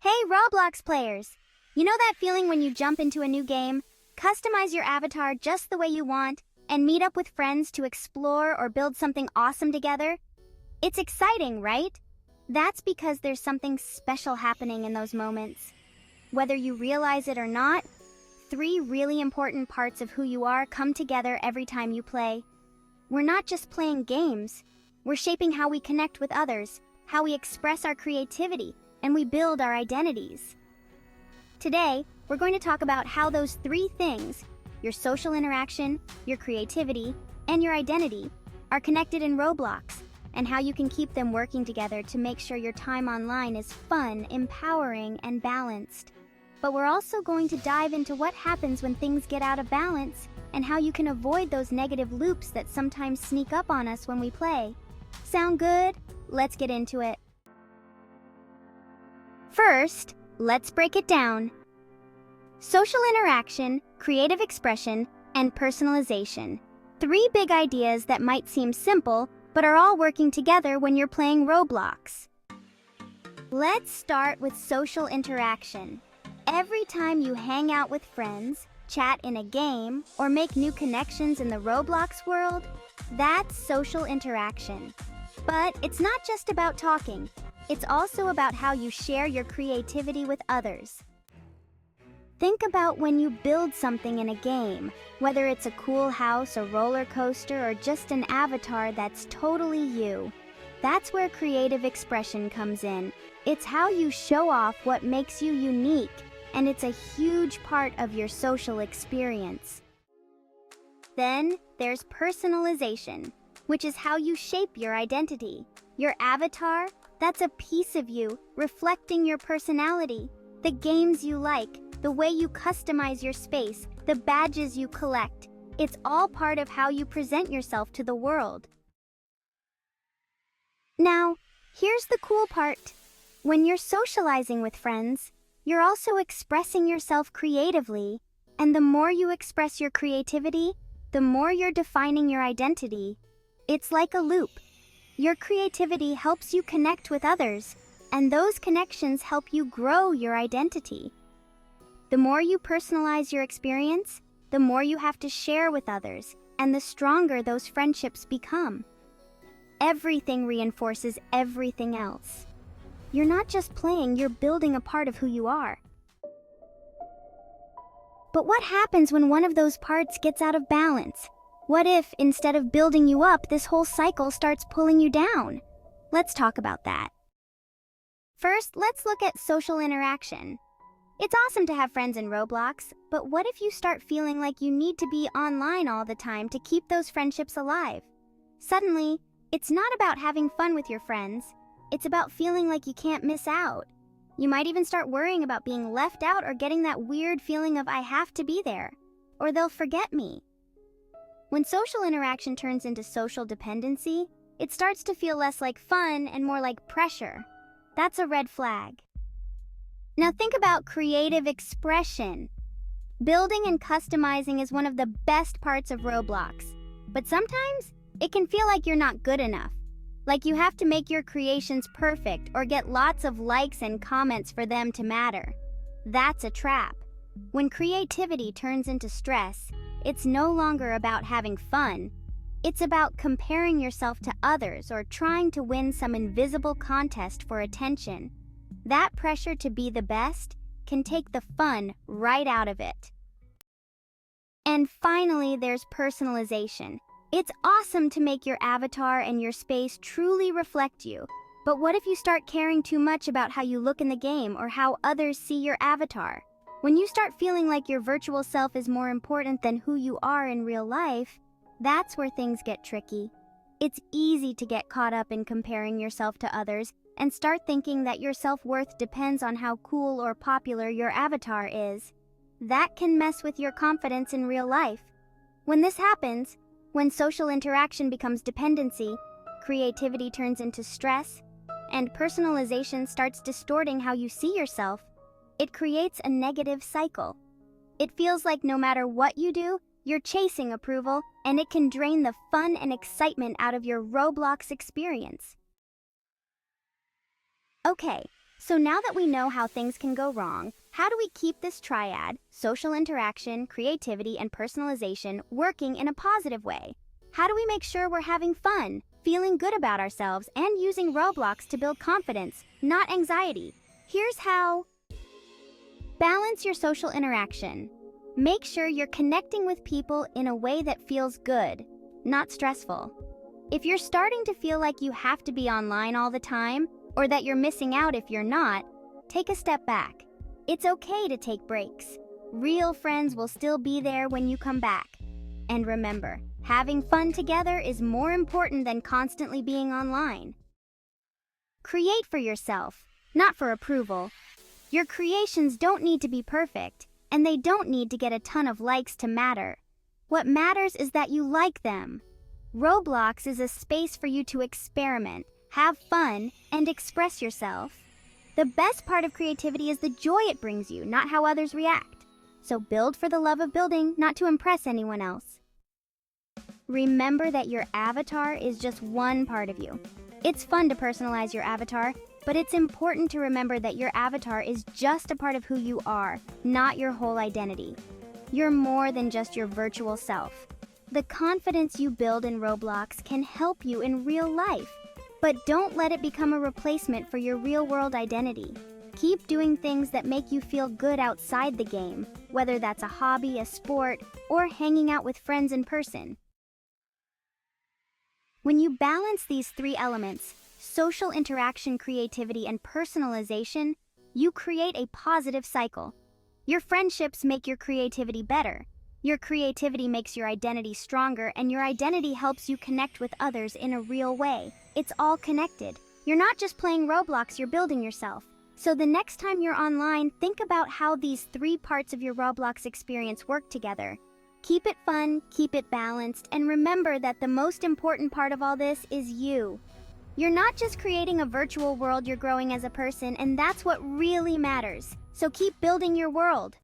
Hey Roblox players! You know that feeling when you jump into a new game, customize your avatar just the way you want, and meet up with friends to explore or build something awesome together? It's exciting, right? That's because there's something special happening in those moments. Whether you realize it or not, three really important parts of who you are come together every time you play. We're not just playing games, we're shaping how we connect with others, how we express our creativity, and we build our identities. Today, we're going to talk about how those three things, your social interaction, your creativity, and your identity, are connected in Roblox, and how you can keep them working together to make sure your time online is fun, empowering, and balanced. But we're also going to dive into what happens when things get out of balance, and how you can avoid those negative loops that sometimes sneak up on us when we play. Sound good? Let's get into it. First, let's break it down. Social interaction, creative expression, and personalization. Three big ideas that might seem simple, but are all working together when you're playing Roblox. Let's start with social interaction. Every time you hang out with friends, chat in a game, or make new connections in the Roblox world, that's social interaction. But it's not just about talking. It's also about how you share your creativity with others. Think about when you build something in a game, whether it's a cool house, a roller coaster, or just an avatar that's totally you. That's where creative expression comes in. It's how you show off what makes you unique, and it's a huge part of your social experience. Then there's personalization, which is how you shape your identity. Your avatar, that's a piece of you, reflecting your personality, the games you like, the way you customize your space, the badges you collect. It's all part of how you present yourself to the world. Now, here's the cool part. When you're socializing with friends, you're also expressing yourself creatively, and the more you express your creativity, the more you're defining your identity. It's like a loop. Your creativity helps you connect with others, and those connections help you grow your identity. The more you personalize your experience, the more you have to share with others, and the stronger those friendships become. Everything reinforces everything else. You're not just playing, you're building a part of who you are. But what happens when one of those parts gets out of balance? What if, instead of building you up, this whole cycle starts pulling you down? Let's talk about that. First, let's look at social interaction. It's awesome to have friends in Roblox, but what if you start feeling like you need to be online all the time to keep those friendships alive? Suddenly, it's not about having fun with your friends, it's about feeling like you can't miss out. You might even start worrying about being left out or getting that weird feeling of I have to be there, or they'll forget me. When social interaction turns into social dependency, it starts to feel less like fun and more like pressure. That's a red flag. Now think about creative expression. Building and customizing is one of the best parts of Roblox, but sometimes it can feel like you're not good enough. Like you have to make your creations perfect or get lots of likes and comments for them to matter. That's a trap. When creativity turns into stress, it's no longer about having fun. It's about comparing yourself to others or trying to win some invisible contest for attention. That pressure to be the best can take the fun right out of it. And finally, there's personalization. It's awesome to make your avatar and your space truly reflect you. But what if you start caring too much about how you look in the game or how others see your avatar? When you start feeling like your virtual self is more important than who you are in real life, that's where things get tricky. It's easy to get caught up in comparing yourself to others and start thinking that your self-worth depends on how cool or popular your avatar is. That can mess with your confidence in real life. When this happens, when social interaction becomes dependency, creativity turns into stress, and personalization starts distorting how you see yourself, it creates a negative cycle. It feels like no matter what you do, you're chasing approval, and it can drain the fun and excitement out of your Roblox experience. Okay, So now that we know how things can go wrong, how do we keep this triad, social interaction, creativity, and personalization, working in a positive way? How do we make sure we're having fun, feeling good about ourselves, and using Roblox to build confidence, not anxiety? Here's how. Balance your social interaction. Make sure you're connecting with people in a way that feels good, not stressful. If you're starting to feel like you have to be online all the time, or that you're missing out if you're not, take a step back. It's okay to take breaks. Real friends will still be there when you come back. And remember, having fun together is more important than constantly being online. Create for yourself, not for approval. Your creations don't need to be perfect, and they don't need to get a ton of likes to matter. What matters is that you like them. Roblox is a space for you to experiment, have fun, and express yourself. The best part of creativity is the joy it brings you, not how others react. So build for the love of building, not to impress anyone else. Remember that your avatar is just one part of you. It's fun to personalize your avatar, but it's important to remember that your avatar is just a part of who you are, not your whole identity. You're more than just your virtual self. The confidence you build in Roblox can help you in real life, but don't let it become a replacement for your real-world identity. Keep doing things that make you feel good outside the game, whether that's a hobby, a sport, or hanging out with friends in person. When you balance these three elements, social interaction, creativity, and personalization, you create a positive cycle. Your friendships make your creativity better. Your creativity makes your identity stronger, and your identity helps you connect with others in a real way. It's all connected. You're not just playing Roblox, you're building yourself. So the next time you're online, think about how these three parts of your Roblox experience work together. Keep it fun, keep it balanced, and remember that the most important part of all this is you. You're not just creating a virtual world, you're growing as a person, and that's what really matters. So keep building your world.